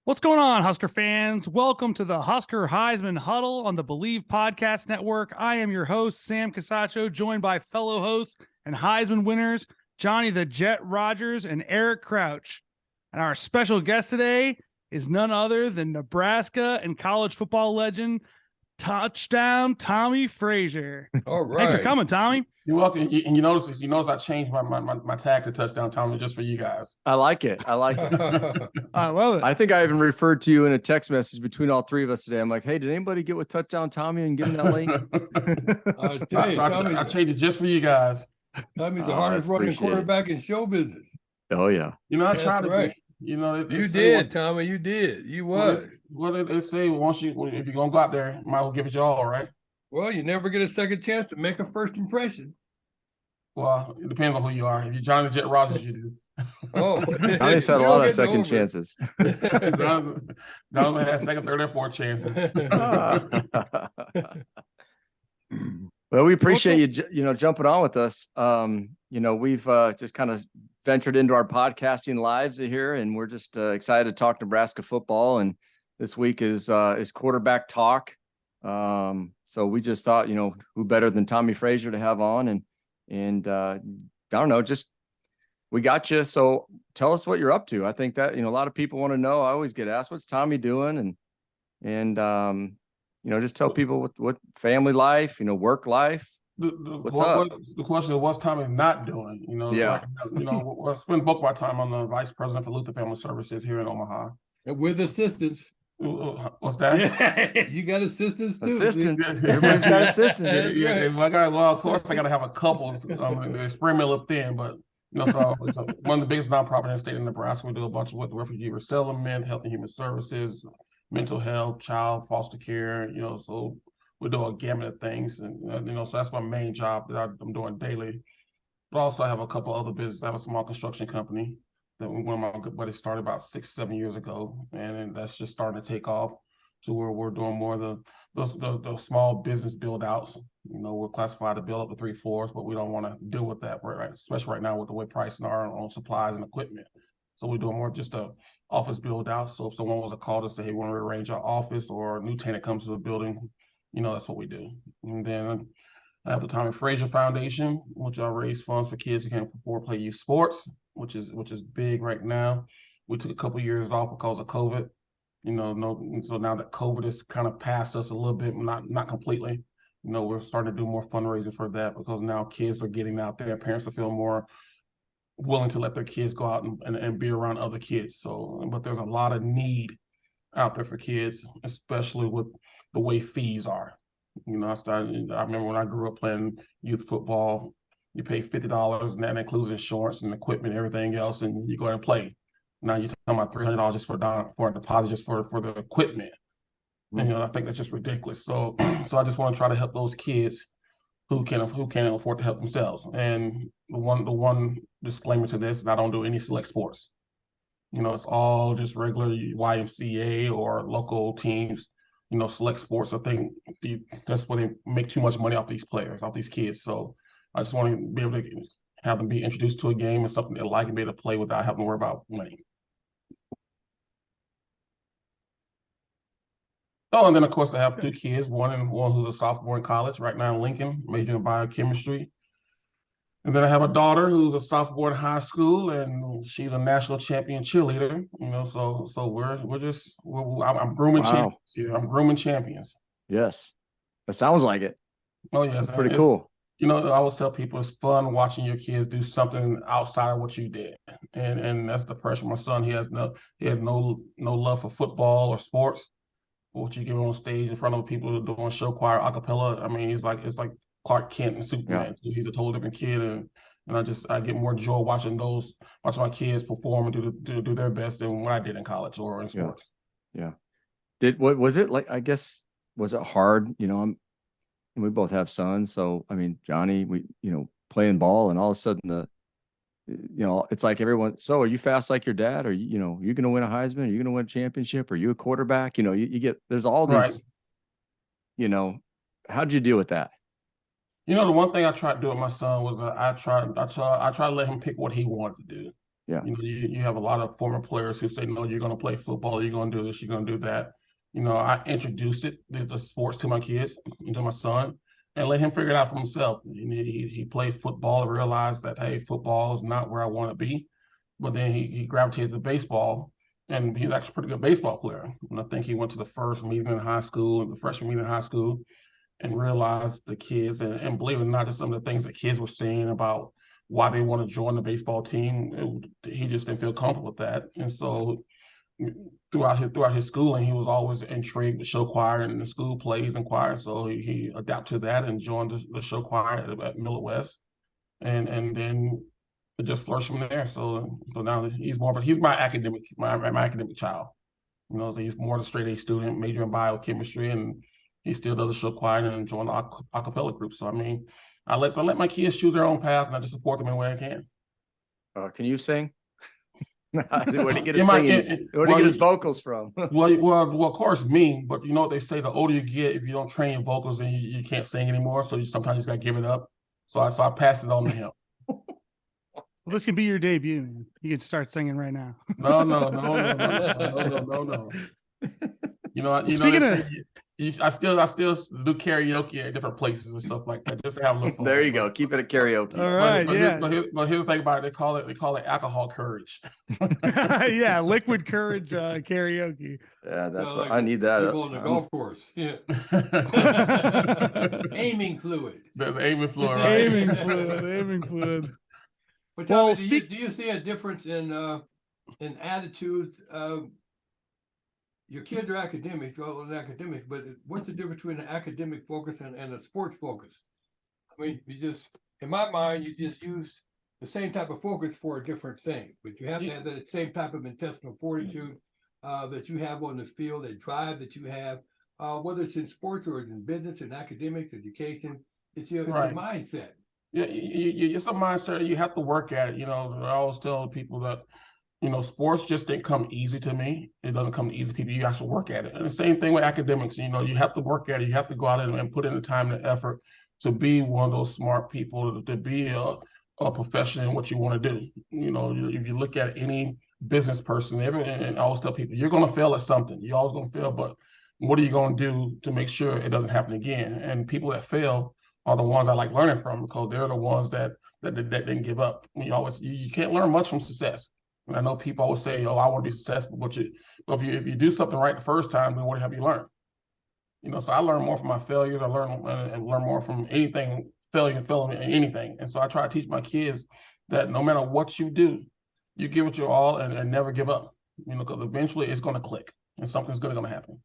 What's going on, Husker fans? Welcome to the Husker Heisman Huddle on the Believe Podcast Network. I am your host, Sam Casaccio, joined by fellow hosts and Heisman winners, Johnny the Jet Rodgers and Eric Crouch. And our special guest today is none other than Nebraska and college football legend, touchdown Tommie Frazier. All right. Thanks for coming, Tommie. You're welcome. And you notice I changed my tag to touchdown Tommy just for you guys. I like it. I like it. I love it. I think I even referred to you in a text message between all three of us today. I'm like, hey, did anybody get with touchdown Tommie and give him that link? I changed it just for you guys. Tommie's the hardest running quarterback in show business. Oh yeah. I tried to right. be. You did, Tommie. You did. You was. What they say? If you're gonna go out there, might as well give it your all, right? Well, you never get a second chance to make a first impression. Well, it depends on who you are. If you're Johnny the Jet Rodgers, you do. Oh, Tommie's had a lot of second chances. Jonathan had second, third, and fourth chances. Well, we appreciate you jumping on with us. We've just kind of ventured into our podcasting lives here, and we're just excited to talk Nebraska football. And this week is quarterback talk. So we just thought, who better than Tommie Frazier to have on, and I don't know, just we got you. So tell us what you're up to. I think that a lot of people want to know. I always get asked, what's Tommie doing, and just tell people what family life, work life. What's up? The question is, what's Tommie not doing? Yeah. I spend both my time on the vice president for Luther Family Services here in Omaha. And with assistance. What's that? You got assistants too. Assistants. Everybody's got assistants. Of course, I got to have a couple. They spring me up thin, but so it's one of the biggest nonprofit in the state of Nebraska. We do a bunch of with refugee resettlement, health and human services, mental health, child foster care. So we do a gamut of things, and so that's my main job that I'm doing daily. But also, I have a couple other businesses. I have a small construction company that one of my good buddies started about 6-7 years ago, and that's just starting to take off to where we're doing more of the small business build outs. We're classified to build up to 3 floors, but we don't want to deal with that, right? Especially right now with the way pricing are on supplies and equipment. So we're doing more just a office build out. So if someone was to call to say, hey, we want to rearrange our office, or a new tenant comes to the building, that's what we do. And then I have the Tommie Frazier Foundation, which I raise funds for kids who can't afford to play youth sports, which is big right now. We took a couple of years off because of COVID. So now that COVID has kind of passed us a little bit, not completely. We're starting to do more fundraising for that, because now kids are getting out there. Parents are feeling more willing to let their kids go out and be around other kids. But there's a lot of need out there for kids, especially with the way fees are. I remember when I grew up playing youth football, you pay $50, and that includes insurance and equipment, everything else, and you go ahead and play. Now you're talking about $300 just for a deposit, just for the equipment. And I think that's just ridiculous. So I just want to try to help those kids who can't afford to help themselves. And the one disclaimer to this is I don't do any select sports. It's all just regular YMCA or local teams. Select sports, I think that's where they make too much money off these players, off these kids. So I just want to be able to have them be introduced to a game and something they like and be able to play without having to worry about money. Oh, and then of course I have 2 kids, one who's a sophomore in college right now in Lincoln, majoring in biochemistry. And then I have a daughter who's a sophomore in high school, and she's a national champion cheerleader. So I'm grooming champions here. I'm grooming champions. Yes, that sounds like it. Oh yes, that's pretty cool. I always tell people it's fun watching your kids do something outside of what you did, and that's the pressure. My son, he has no love for football or sports. What you give him on stage in front of people doing show choir, a cappella. I mean, it's like Clark Kent and Superman. Yeah. He's a totally different kid, and I get more joy watching my kids perform and do their best than what I did in college or in sports. Yeah. What was it like? I guess, was it hard? We both have sons, so I mean, Johnny, we playing ball, and all of a sudden it's like everyone. So, are you fast like your dad? Are you going to win a Heisman? Are you going to win a championship? Are you a quarterback? You get, there's all these. Right. How'd you deal with that? The one thing I tried to do with my son was I tried to let him pick what he wanted to do. Yeah. You know, you have a lot of former players who say, no, you're going to play football, you're going to do this, you're going to do that. You know, I introduced the sports to my kids, to my son, and let him figure it out for himself. He played football and realized that, hey, football is not where I want to be. But then he gravitated to baseball, and he's actually a pretty good baseball player. And I think he went to the first meeting in high school, the freshman meeting in high school, and realized the kids, and believe it or not, just some of the things that kids were saying about why they want to join the baseball team. He just didn't feel comfortable with that. And so throughout his schooling, he was always intrigued with show choir and the school plays and choir. So he adapted to that and joined the show choir at Millard West, and then it just flourished from there. So now he's my academic child. You know, so he's more the straight A student, major in biochemistry, and he still does a show choir and join the acapella group. So I mean, I let my kids choose their own path, and I just support them in the way I can. Can you sing? Where did he get his singing? Where did he get his vocals from? well, of course, me. But you know what they say: the older you get, if you don't train your vocals, then you can't sing anymore. So sometimes you just got to give it up. So I pass it on to him. Well, this can be your debut, man. You can start singing right now. No. I still do karaoke at different places and stuff like that, just to have a little fun. There you go. Keep it a karaoke. All right, but here's the thing about it: they call it alcohol courage. Yeah, liquid courage karaoke. Yeah, that's So what like I need. That people on the golf course. Yeah. Aiming fluid. There's aiming fluid, right? Aiming fluid. But Well, Tommy, do you see a difference in attitudes? Your kids are academics, but what's the difference between an academic focus and a sports focus? I mean, in my mind, you just use the same type of focus for a different thing, but you have to have that same type of intestinal fortitude that you have on the field, that drive that you have, whether it's in sports or it's in business and academics, education. It's a mindset. Yeah, it's a mindset. You have to work at it. You know, I always tell people that, you know, sports just didn't come easy to me. It doesn't come easy to people. You actually work at it. And the same thing with academics. You know, you have to work at it. You have to go out and put in the time and the effort to be one of those smart people, to be a professional in what you want to do. You know, if you look at any business person, and I always tell people, you're going to fail at something. You're always going to fail, but what are you going to do to make sure it doesn't happen again? And people that fail are the ones I like learning from, because they're the ones that didn't give up. You can't learn much from success. And I know people always say, "Oh, I want to be successful," but if you do something right the first time, then what have you learned? You know, so I learn more from my failures. I learn more from anything, failing in anything. And so I try to teach my kids that no matter what you do, you give it your all and never give up. You know, because eventually it's going to click and something's going to happen.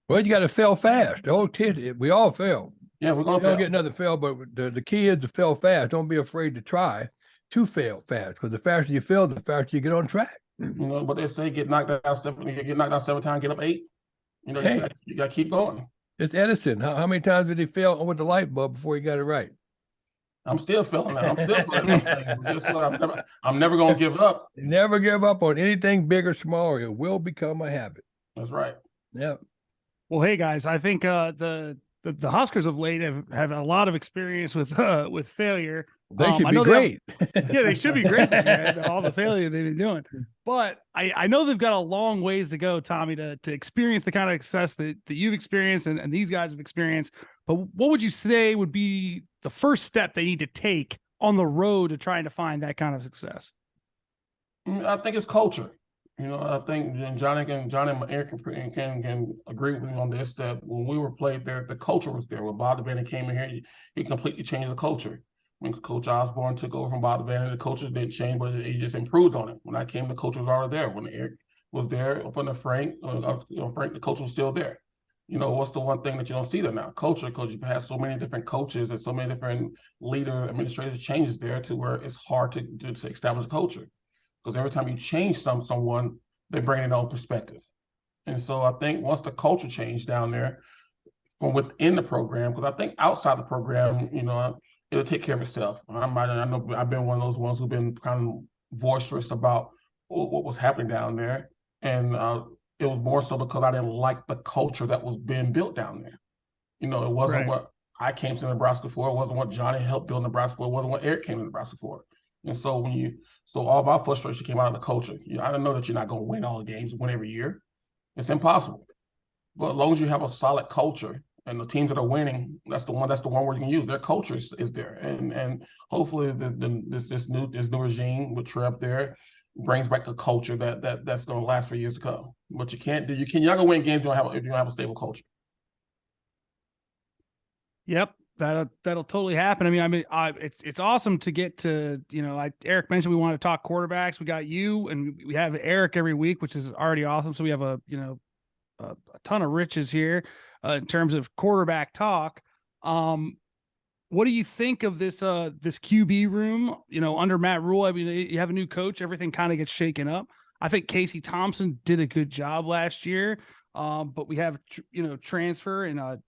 Well, you got to fail fast. The whole we all fail. Yeah, we're going to don't get another fail, but the key is to fail fast. Don't be afraid to try to fail fast, because the faster you fail, the faster you get on track. You know what they say: get knocked out 7 times, get up 8. You know, you got to keep going. It's Edison. How many times did he fail with the light bulb before he got it right? I'm still feeling that. I'm still feeling that. I'm never going to give up. Never give up on anything big or small. It will become a habit. That's right. Yeah. Well, hey guys, I think the Huskers of late have a lot of experience with failure. They should be great. They should be great this year, all the failure they've been doing. But I know they've got a long ways to go, Tommy, to experience the kind of success that you've experienced and these guys have experienced. But what would you say would be the first step they need to take on the road to trying to find that kind of success? I think it's culture. You know, I think Johnny and Eric can agree with me on this, that when we were played there, the culture was there. When Bob Devaney came in here, he completely changed the culture. When Coach Osborne took over from Bob Devaney, the culture didn't change, but he just improved on it. When I came, the culture was already there. When Eric was there, up under Frank, the culture was still there. You know, what's the one thing that you don't see there now? Culture, because you've had so many different coaches and so many different administrative changes there to where it's hard to establish a culture. Because every time you change someone, they bring in their own perspective. And so I think once the culture changed down there from within the program, because I think outside the program, you know, it'll take care of itself. I know I've been one of those ones who've been kind of boisterous about what was happening down there. And it was more so because I didn't like the culture that was being built down there. You know, it wasn't what I came to Nebraska for. It wasn't what Johnny helped build Nebraska for. It wasn't what Eric came to Nebraska for. And so so all my frustration came out of the culture. I know that you're not going to win all the games, win every year. It's impossible. But as long as you have a solid culture and the teams that are winning, that's the one word you can use. Their culture is there. And hopefully this new regime with Trev there brings back the culture that's going to last for years to come. But you're not going to win games if you don't have a stable culture. Yep. That'll totally happen. It's awesome to get to, like Eric mentioned, we want to talk quarterbacks. We got you and we have Eric every week, which is already awesome. So we have a ton of riches here in terms of quarterback talk. What do you think of this QB room, under Matt Rule? I mean, you have a new coach, everything kind of gets shaken up. I think Casey Thompson did a good job last year. But we have, transfer and,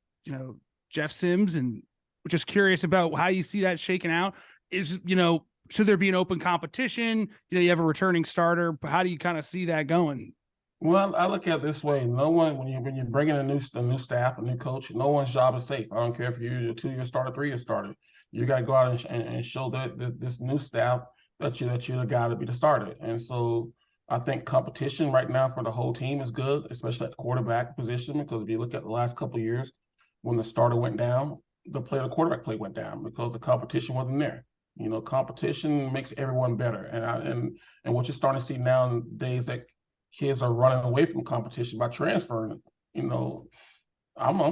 Jeff Sims, and just curious about how you see that shaking out. Should there be an open competition? You have a returning starter. How do you kind of see that going? Well, I look at it this way: no one, when you bring in a new staff, a new coach, no one's job is safe. I don't care if you're a 2-year starter, 3-year starter. You got to go out and show that this new staff that you're the guy to be the starter. And so I think competition right now for the whole team is good, especially at the quarterback position, because if you look at the last couple of years, when the starter went down, the quarterback play went down because the competition wasn't there. Competition makes everyone better. And what you're starting to see nowadays that kids are running away from competition by transferring. I'm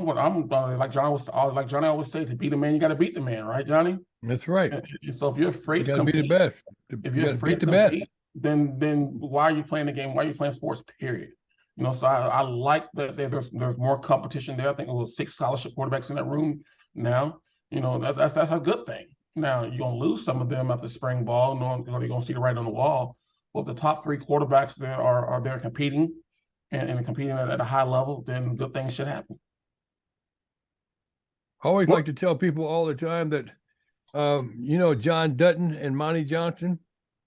like Johnny always say, to beat the man, you got to beat the man, right, Johnny? That's right. And so if you're afraid to be the compete, best. if you're afraid to compete, then why are you playing the game? Why are you playing sports? Period. So I like that there's more competition there. I think it was 6 scholarship quarterbacks in that room now. That's a good thing. Now you're gonna lose some of them at the spring ball, knowing they're gonna see the writing on the wall. Well, if the top 3 quarterbacks there are there competing and competing at a high level, then good things should happen. I always like to tell people all the time that, John Dutton and Monty Johnson.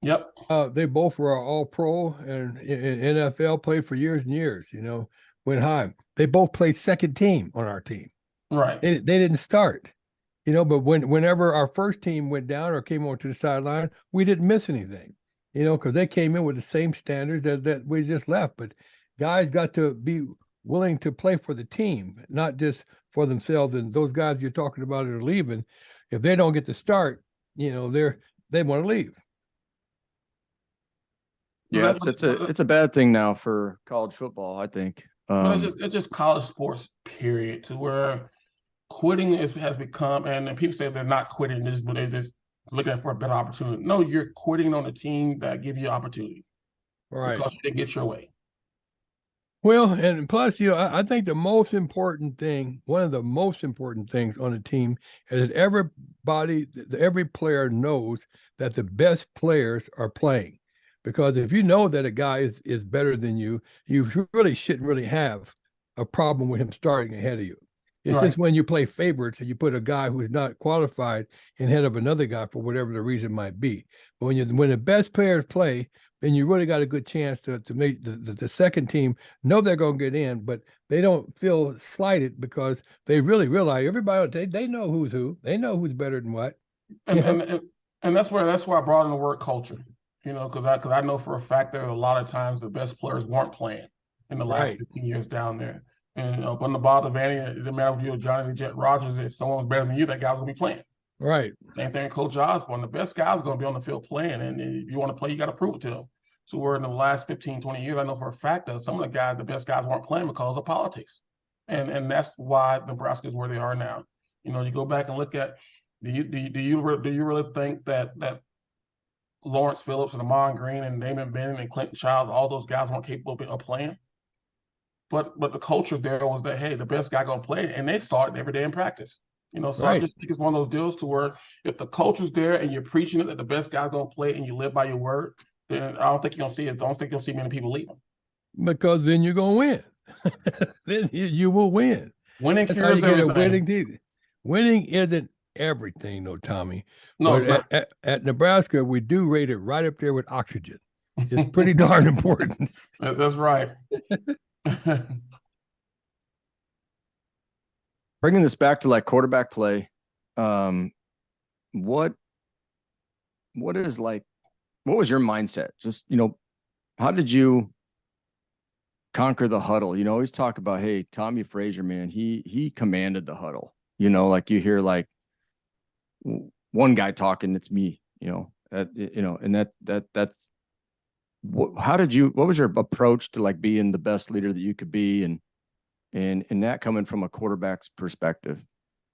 Yep. They both were all pro and in NFL, played for years and years, went high. They both played second team on our team. Right. They didn't start, but whenever our first team went down or came over to the sideline, we didn't miss anything, because they came in with the same standards that we just left. But guys got to be willing to play for the team, not just for themselves. And those guys you're talking about that are leaving, if they don't get to start, they want to leave. Yeah, it's a bad thing now for college football, I think. It's just college sports, period, to where quitting has become, and people say they're not quitting, but they're just looking for a better opportunity. No, you're quitting on a team that give you opportunity, right? Because you didn't get your way. Well, and plus, I think one of the most important things on a team is that every player knows that the best players are playing. Because if you know that a guy is better than you, you really shouldn't really have a problem with him starting ahead of you. It's just when you play favorites and you put a guy who's not qualified ahead of another guy for whatever the reason might be. But when the best players play, then you really got a good chance to make the second team know they're going to get in, but they don't feel slighted because they really realize everybody, they know who's who. They know who's better than what. And that's why I brought in the word culture. Because I know for a fact that a lot of times the best players weren't playing in the last 15 years down there. And up on the bottom of Vanny, it didn't matter if you were Johnny the Jet Rodgers, if someone was better than you, that guy was going to be playing. Right. Same thing with Coach Osborne. The best guy's going to be on the field playing. And if you want to play, you got to prove it to them. So we're in the last 15, 20 years, I know for a fact that some of the best guys weren't playing because of politics. And that's why Nebraska is where they are now. You go back and look at, do you really think that Lawrence Phillips and Amon Green and Damon Bennett and Clinton Childs, all those guys weren't capable of playing? But the culture there was that, hey, the best guy going to play, and they saw it every day in practice. So I just think it's one of those deals to where if the culture's there and you're preaching it that the best guy's going to play and you live by your word, then I don't think you're going to see it. I don't think you'll see many people leaving. Because then you're going to win. Then you will win. Winning cures everything. A winning team. Winning isn't everything, though, Tommy. No, it's not. At Nebraska, we do rate it right up there with oxygen. It's pretty darn important. That's right. Bringing this back to like quarterback play, what what was your mindset? Just, how did you conquer the huddle? Always talk about, hey, Tommie Frazier, man, he commanded the huddle. Like you hear like one guy talking, it's me, and that's what was your approach to like being the best leader that you could be, and that coming from a quarterback's perspective?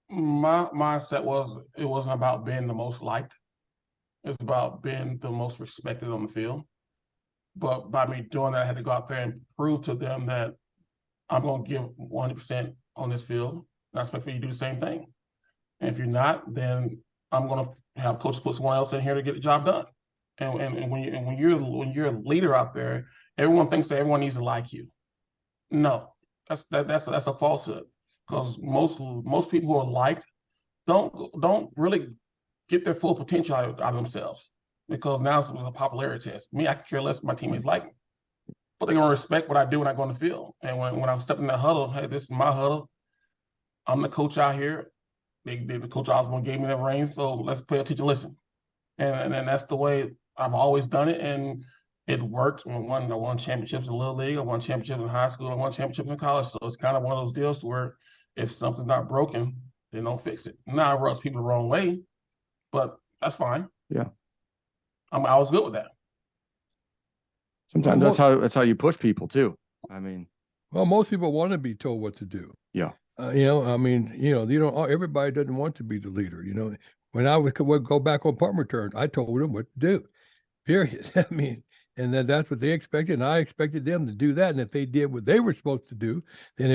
My mindset was, it wasn't about being the most liked. It's about being the most respected on the field. But by me doing that, I had to go out there and prove to them that I'm going to give 100% on this field. And I expect for you to do the same thing. And if you're not, then I'm going to have coaches put someone else in here to get the job done. And when you're a leader out there, everyone thinks that everyone needs to like you. No, that's a falsehood. Because most people who are liked don't really get their full potential out of themselves, because now it's a popularity test. Me, I can care less if my teammates like me, but they're gonna respect what I do when I go on the field. And when I step in that huddle, hey, this is my huddle. I'm the coach out here. The coach Osborne gave me that reins, so let's pay attention, listen. And that's the way I've always done it, and it worked. I won championships in Little League, I won championships in high school, I won championships in college. So it's kind of one of those deals where if something's not broken, then don't fix it. Now I rubs people the wrong way, but that's fine. Yeah. I was good with that. Sometimes that's how you push people too. I mean, well, most people want to be told what to do. Yeah. Everybody doesn't want to be the leader. When I would go back on punt returns, I told them what to do, period. I mean, and that's what they expected, and I expected them to do that. And if they did what they were supposed to do, then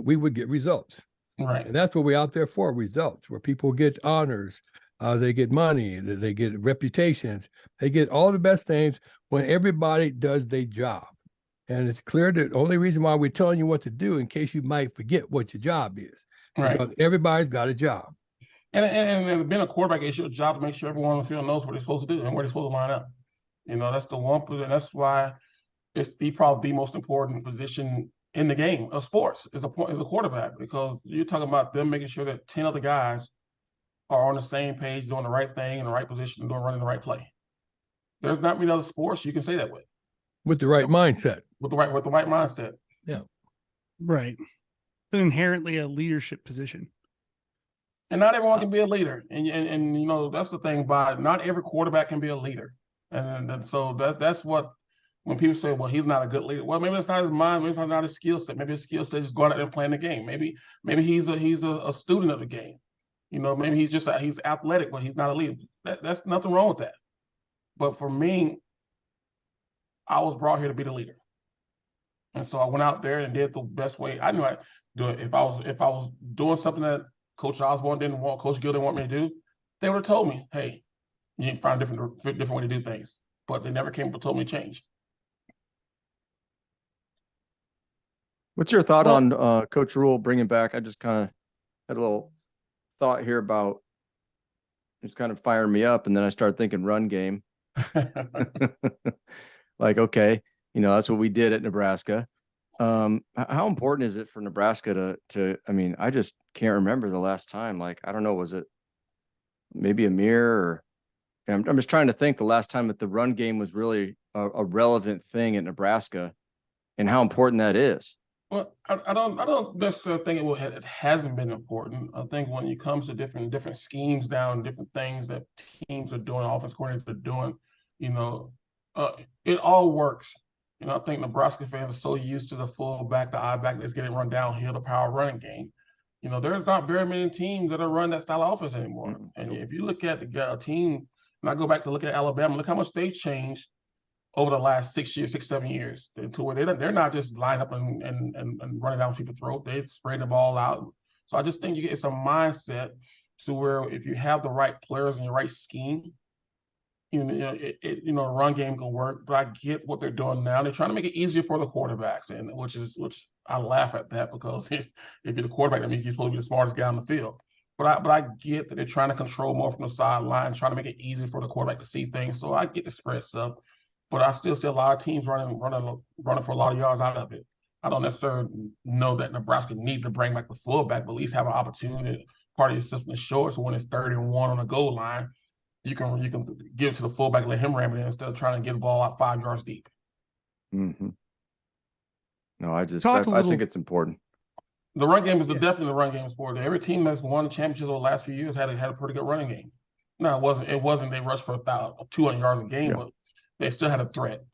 we would get results. Right. And that's what we're out there for, results, where people get honors, they get money, they get reputations, they get all the best things when everybody does their job. And it's clear that the only reason why we're telling you what to do, in case you might forget what your job is. Right. Because everybody's got a job. And being a quarterback, it's your job to make sure everyone on the field knows what they're supposed to do and where they're supposed to line up. That's the one position. That's why it's probably the most important position in the game of sports is a quarterback, because you're talking about them making sure that 10 other guys are on the same page, doing the right thing in the right position, and running the right play. There's not many other sports you can say that with the right mindset. With the right mindset. Yeah. Right. It's inherently a leadership position. And not everyone can be a leader. And that's the thing about it. Not every quarterback can be a leader. And so that's what, when people say, well, he's not a good leader. Well, maybe it's not his mind, maybe it's not his skill set. Maybe his skill set is going out there and playing the game. Maybe he's a student of the game. Maybe he's athletic, but he's not a leader. That's nothing wrong with that. But for me, I was brought here to be the leader. And so I went out there and did the best way I knew I'd do it. If I was doing something that Coach Osborne didn't want, Coach Gill didn't want me to do, they would have told me, hey, you need to find a different way to do things. But they never came up and told me to change. What's your thought on Coach Rule bringing back? I just kind of had a little thought here about, it's kind of firing me up, and then I started thinking run game. Like, okay, that's what we did at Nebraska. How important is it for Nebraska to I mean, I just can't remember the last time. Like, I don't know, was it maybe a mirror, or I'm just trying to think the last time that the run game was really a relevant thing at Nebraska, and how important that is. Well, I don't necessarily think it hasn't been important. I think when it comes to different schemes down, different things that teams are doing, offense coordinators are doing, it all works. I think Nebraska fans are so used to the fullback, the I-back that's getting run downhill, the power running game. There's not very many teams that are running that style of offense anymore. Mm-hmm. And if you look at the team, and I go back to look at Alabama, look how much they've changed over the last 7 years, to where they're not just lined up and running down people's throat. They spread the ball out. So I just think it's a mindset to where if you have the right players and the right scheme, the run game can work. But I get what they're doing now. They're trying to make it easier for the quarterbacks, and which I laugh at that, because if you're the quarterback, that means you're supposed to be the smartest guy on the field. But I get that they're trying to control more from the sideline, trying to make it easy for the quarterback to see things. So I get the spread stuff. But I still see a lot of teams running for a lot of yards out of it. I don't necessarily know that Nebraska needs to bring back the fullback, but at least have an opportunity, part of your system to show it. So when it's 3rd and 1 on the goal line, you can give it to the fullback, let him ram it in instead of trying to get the ball out 5 yards deep. Mm-hmm. No, I think it's important. The run game is definitely the run game sport. Every team that's won the championships over the last few years had a pretty good running game. No, it wasn't they rushed for 200 yards a game, but they still had a threat.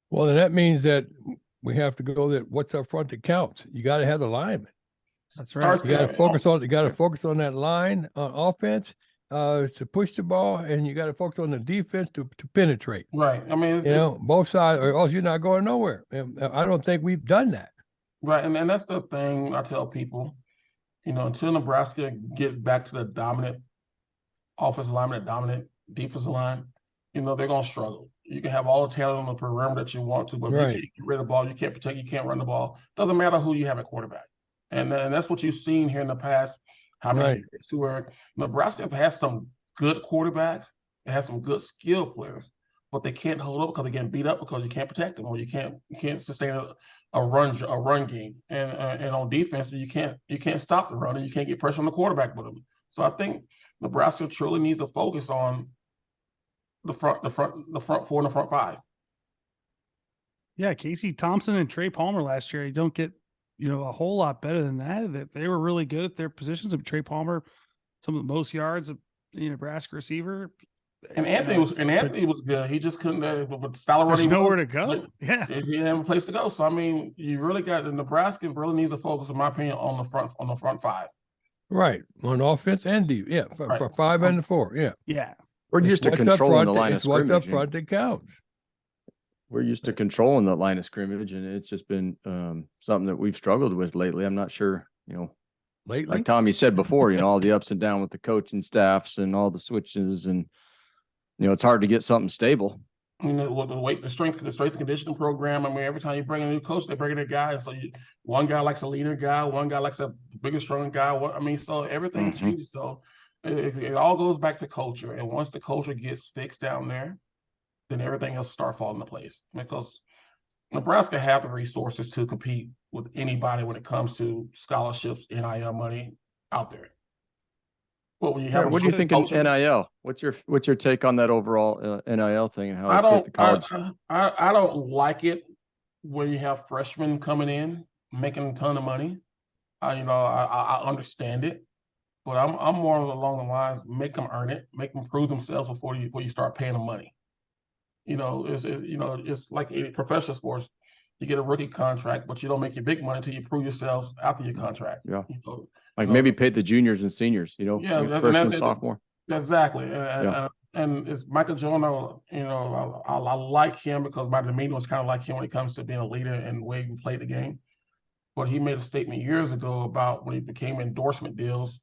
Well, then that means that we have to go that what's up front that counts. You got to have the lineman. That's right. You got to focus on. You got to focus on that line on offense to push the ball, and you got to focus on the defense to penetrate. Right. I mean, both sides, or else you're not going nowhere. And I don't think we've done that. Right, and that's the thing I tell people. Until Nebraska gets back to the dominant offensive line, and dominant defensive line, they're going to struggle. You can have all the talent on the perimeter that you want to, but if you can't get rid of the ball, you can't protect, you can't run the ball. Doesn't matter who you have at quarterback. And that's what you've seen here in the past. How many years to where Nebraska has some good quarterbacks, it has some good skill players, but they can't hold up because they're getting beat up because you can't protect them, or you can't sustain a run game. And on defense, you can't stop the run, and you can't get pressure on the quarterback with them. So I think Nebraska truly needs to focus on the front four and the front five. Yeah, Casey Thompson and Trey Palmer last year. You don't get a whole lot better than that. They were really good at their positions. Trey Palmer, some of the most yards of Nebraska receiver. And Anthony was good. He just couldn't. With the style of running, there's nowhere to go. He didn't have a place to go. So I mean, you really got the Nebraska really needs to focus, in my opinion, on the front five. Right, on offense and defense. Yeah, for 5 and 4. Yeah, yeah. We're used to controlling the line of scrimmage. What's up front that counts. We're used to controlling the line of scrimmage, and it's just been something that we've struggled with lately. I'm not sure, lately, like Tommie said before, all the ups and downs with the coaching staffs and all the switches, and it's hard to get something stable. With the strength and conditioning program. I mean, every time you bring a new coach, they bring in a guy. So one guy likes a leaner guy, one guy likes a bigger, stronger guy. So everything changes. So it all goes back to culture. And once the culture sticks down there, then everything else start falling into place. Because Nebraska have the resources to compete with anybody when it comes to scholarships, NIL money out there. Well, when you have what do you think of NIL? What's your take on that overall NIL thing and how it's hit the college? I don't like it when you have freshmen coming in making a ton of money. I understand it, but I'm more along the lines, make them earn it, make them prove themselves before you start paying them money. It's like in professional sports. You get a rookie contract, but you don't make your big money until you prove yourselves after your contract. Yeah. Maybe pay the juniors and seniors, freshman, sophomore. Exactly. And it's Michael Jordan, I like him because my demeanor was kind of like him when it comes to being a leader and the way he played the game. But he made a statement years ago about when he became endorsement deals.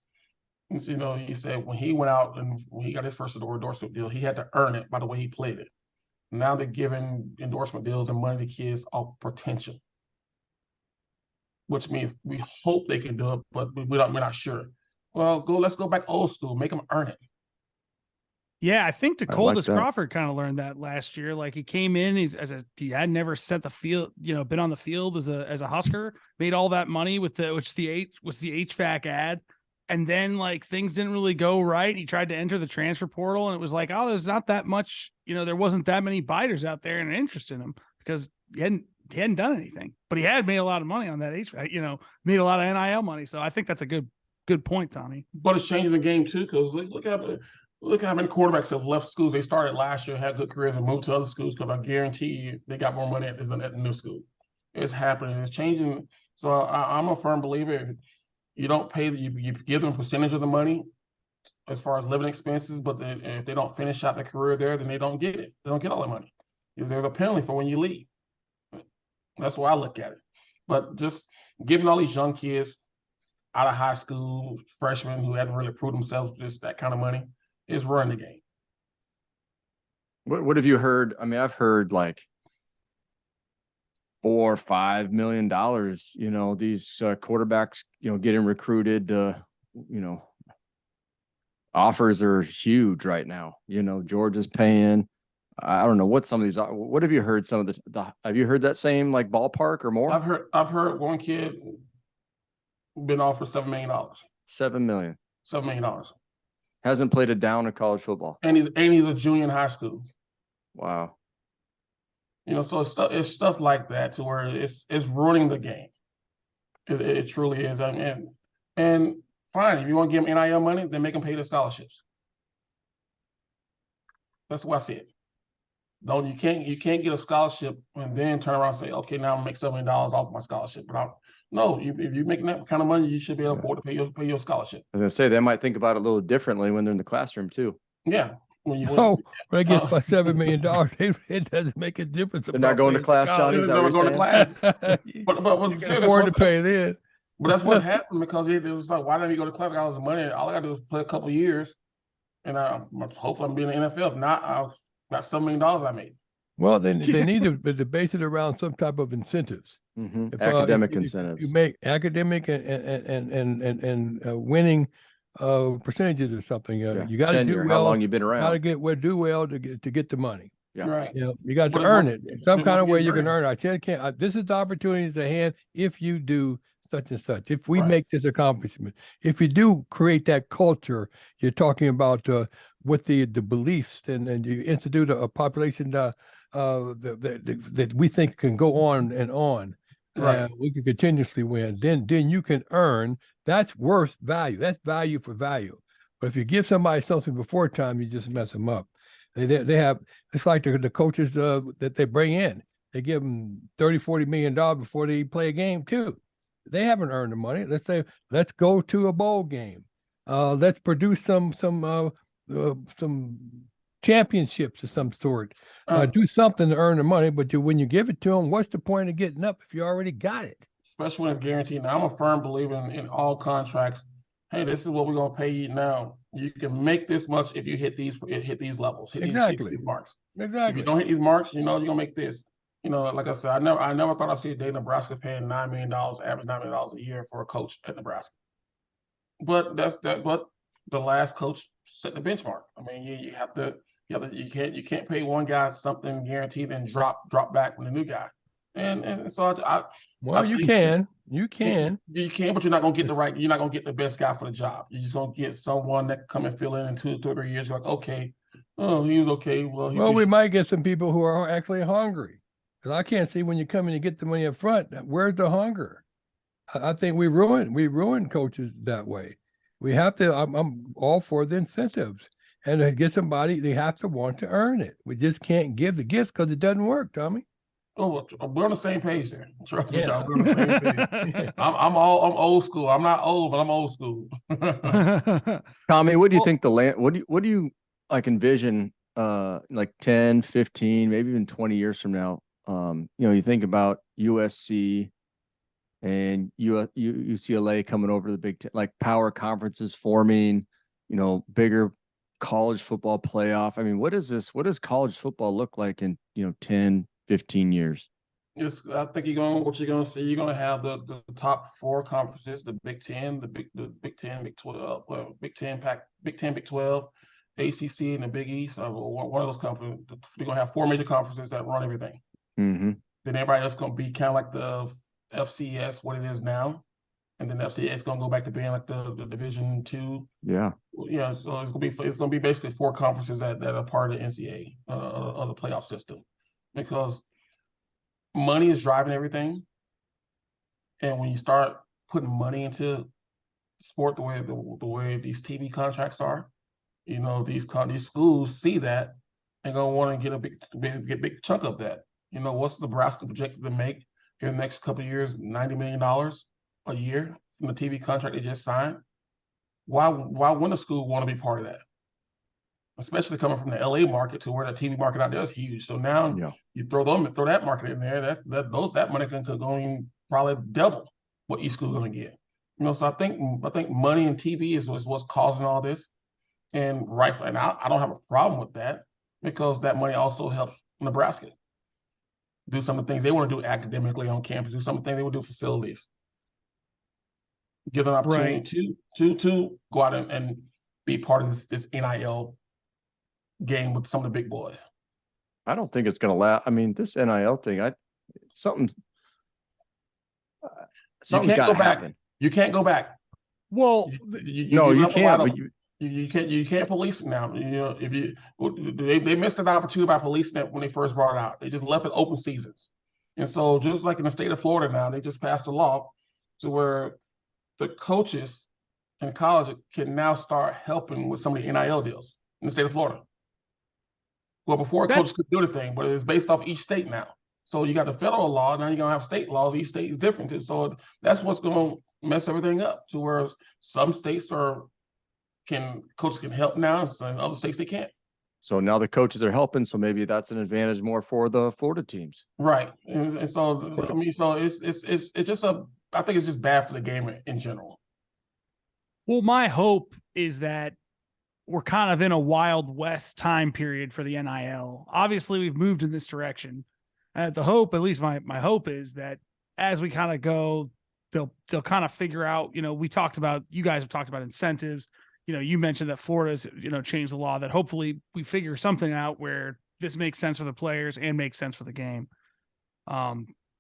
And, he said when he went out and when he got his first endorsement deal, he had to earn it by the way he played it. Now they're giving endorsement deals and money to kids off potential, which means we hope they can do it, but we're not sure. Well, let's go back old school, make them earn it. Yeah, I think DeColdis Crawford kind of learned that last year. Like he came in, he had never set the field, been on the field as a Husker, made all that money with the HVAC ad. And then like things didn't really go right. He tried to enter the transfer portal and it was like, oh, there's not that much, there wasn't that many biters out there and interest in him because he hadn't done anything, but he had made a lot of money on that HVAC, made a lot of NIL money. So I think that's a good point, Tommie. But it's changing the game too, because look how many quarterbacks have left schools. They started last year, had good careers, and moved to other schools because I guarantee you they got more money at the new school. It's happening. It's changing. So I'm a firm believer. You don't pay, you give them a percentage of the money as far as living expenses, but if they don't finish out their career there, then they don't get it. They don't get all the money. There's a penalty for when you leave. That's why I look at it. But just giving all these young kids out of high school, freshmen who haven't really proved themselves, just that kind of money, is running the game. What have you heard? I mean, I've heard like $4 or $5 million, these quarterbacks, getting recruited, offers are huge right now. Georgia's paying, I don't know what some of these are. What have you heard? Some of have you heard that same like ballpark or more? I've heard one kid been offered $7 million. $7 million. $7 million. Hasn't played a down in college football. And he's a junior in high school. Wow. So it's stuff like that to where it's ruining the game. It truly is. And fine, if you want to give them NIL money, then make them pay the scholarships. That's what I said. You can't get a scholarship and then turn around and say, okay, now I'm gonna make $7 million off my scholarship. But no, if you're making that kind of money, you should be able to afford to pay your scholarship. I was gonna say they might think about it a little differently when they're in the classroom too. Yeah. When I guess by $7 million, it doesn't make a difference. They're not going to class, Johnny. They're not going to class. But you can afford to pay then. But that's what happened because it was like, why didn't you go to class? I got all this money. All I got to do is play a couple of years, and hopefully I'm being in the NFL. If not, I've got $7 million I made. Well, they need to base it around some type of incentives. Mm-hmm. Academic incentives. You make academic and winning percentages or something. You got to do well. How long you been around? Got to do well to get the money. Yeah. Right. You got to earn it. Some kind of way you can earn it. I can't. This is the opportunity at hand if you do such and such. If we make this accomplishment, if you do create that culture you're talking about with the beliefs and you institute a population that we think can go on and on. Right. We can continuously win. Then you can earn. That's worth value. That's value for value. But if you give somebody something before time, you just mess them up. They have, it's like the coaches that they bring in. They give them $30-40 million before they play a game too. They haven't earned the money. Let's say, let's go to a bowl game. Let's produce some championships of some sort. Do something to earn the money. But when you give it to them, what's the point of getting up if you already got it? Especially when it's guaranteed. Now, I'm a firm believer in all contracts. Hey, this is what we're gonna pay you now. You can make this much if you hit these levels, hit these marks. Exactly. If you don't hit these marks, you're gonna make this. Like I said, I never thought I'd see a day Nebraska paying $9 million, average $9 million a year for a coach at Nebraska. But but the last coach set the benchmark. I mean, you can't pay one guy something guaranteed and drop back with a new guy. And so you can, but you're not gonna get you're not gonna get the best guy for the job. You're just gonna get someone that can come and fill in 2 or 3 years. You're like, okay, oh, he was okay. Well, we might get some people who are actually hungry. Because I can't see when you come in and get the money up front, where's the hunger? I think we ruin coaches that way. We have to. I'm all for the incentives, and to get somebody, they have to want to earn it. We just can't give the gifts because it doesn't work, Tommy. Oh, we're on the same page there. Trust me, y'all. We're on the same page. I'm old school. I'm not old, but I'm old school. Tommy, what do you think what do you like envision like 10, 15, maybe even 20 years from now? You think about USC and UCLA coming over to the Big Ten, like power conferences forming, bigger college football playoff. I mean, what does college football look like in, 10, 15 years? Yes, I think what you're going to see, you're going to have the top 4 conferences, the Big Ten, the Big 10, Big 12, Big 10, Big 10, Big 12, ACC, and the Big East. One of those conferences. We're going to have 4 major conferences that run everything. Mm-hmm. Then everybody else going to be kind of like the FCS, what it is now. And then FCS is going to go back to being like the Division II. Yeah. Yeah. So it's going to be basically 4 conferences that are part of the NCAA, of the playoff system, because money is driving everything. And when you start putting money into sport the way these TV contracts are, these schools see that and going to want to get a big chunk of that. What's Nebraska projected to make in the next couple of years? $90 million a year from the TV contract they just signed. Why wouldn't a school want to be part of that? Especially coming from the LA market to where the TV market out there is huge. So now you throw that market in there, that money can go probably double what each school going to get. So I think money and TV is what's causing all this. And rightfully, and I don't have a problem with that, because that money also helps Nebraska do some of the things they want to do academically on campus, do some of the things they would do facilities. Give them an opportunity to go out and be part of this NIL game with some of the big boys. I don't think it's going to last. I mean, this NIL thing, something's got to happen. You can't go back. Well, you can't. You can't police it now. You know, if you they missed an opportunity by policing it when they first brought it out. They just left it open seasons. And so just like in the state of Florida now, they just passed a law to where the coaches in college can now start helping with some of the NIL deals in the state of Florida. Well, before coaches could do anything, but it's based off each state now. So you got the federal law, now you're gonna have state laws. Each state is different. So that's what's gonna mess everything up. To where some states coaches can help now, and some other states they can't. So now the coaches are helping, so maybe that's an advantage more for the Florida teams. Right. And so I mean, so it's just I think it's just bad for the game in general. Well, my hope is that we're kind of in a Wild West time period for the NIL. Obviously, we've moved in this direction. The hope, at least my hope, is that as we kind of go, they'll kind of figure out, you guys have talked about incentives. You know, you mentioned that Florida's, changed the law, that hopefully we figure something out where this makes sense for the players and makes sense for the game. At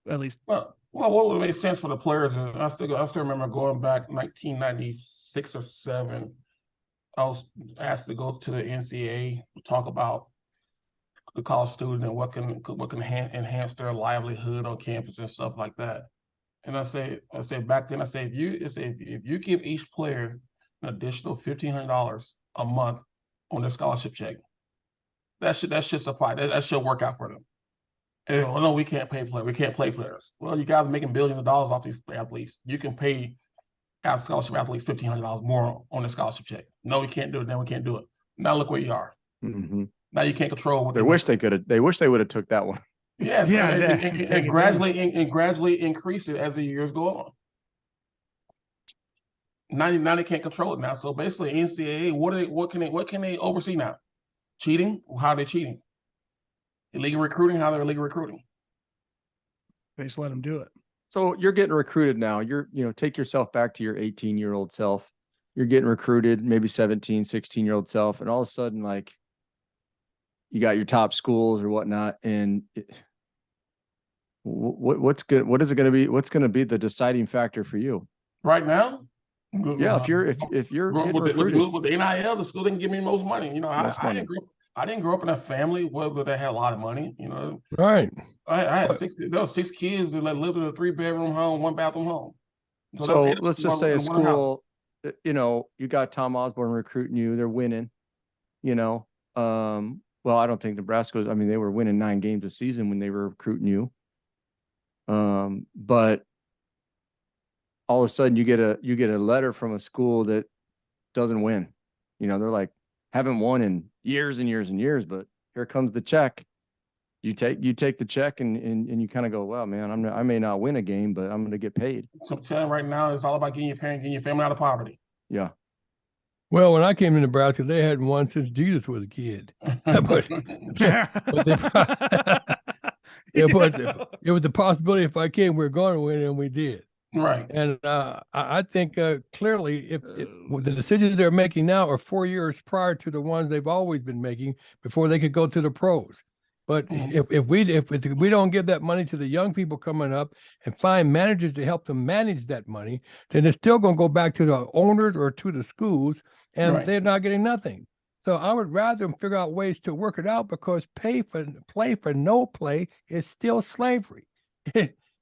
least. Well, what would make sense for the players? I still remember going back 1996 or 7. I was asked to go to the NCAA to talk about the college student and what can enhance their livelihood on campus and stuff like that. And I said back then, if you give each player an additional $1,500 a month on their scholarship check, that should suffice. That should work out for them. And, well, no, we can't pay players. We can't play players. Well, you guys are making billions of dollars off these athletes. You can pay scholarship athletes $1,500 more on the scholarship check. No, we can't do it. Then we can't do it. Now look where you are. Mm-hmm. Now you can't control what they wish they could have. They wish they would have took that one. Yes, yeah, and gradually increase it as the years go on. Now they can't control it now. So basically, NCAA, what can they oversee now? Cheating? How are they cheating? Illegal recruiting? How they're illegal recruiting? They just let them do it. So you're getting recruited now. Take yourself back to your 18-year-old self. You're getting recruited, maybe 17, 16-year-old self, and all of a sudden, like, you got your top schools or whatnot, and what's good? What is it going to be? What's going to be the deciding factor for you right now? Yeah, if you're with the NIL, the school didn't give me most money. I didn't grow up in a family where they had a lot of money. Right. I had 6 kids that lived in a 3-bedroom home, 1-bathroom home. So let's just say a school, you got Tom Osborne recruiting you. They're winning. Well, I don't think Nebraska was. I mean, they were winning 9 games a season when they were recruiting you. But all of a sudden you get a letter from a school that doesn't win. They're like, haven't won in years and years and years, but here comes the check. You take the check and you kind of go, well, man, I may not win a game, but I'm going to get paid. So I'm telling you right now, it's all about getting your family out of poverty. Yeah. Well, when I came to Nebraska, they hadn't won since Jesus was a kid. but it was the possibility if I came, we were going to win, and we did. Right. And I think clearly, if the decisions they're making now are 4 years prior to the ones they've always been making before they could go to the pros. But if we don't give that money to the young people coming up and find managers to help them manage that money, then it's still going to go back to the owners or to the schools, and they're not getting nothing. So I would rather them figure out ways to work it out, because play for no play is still slavery.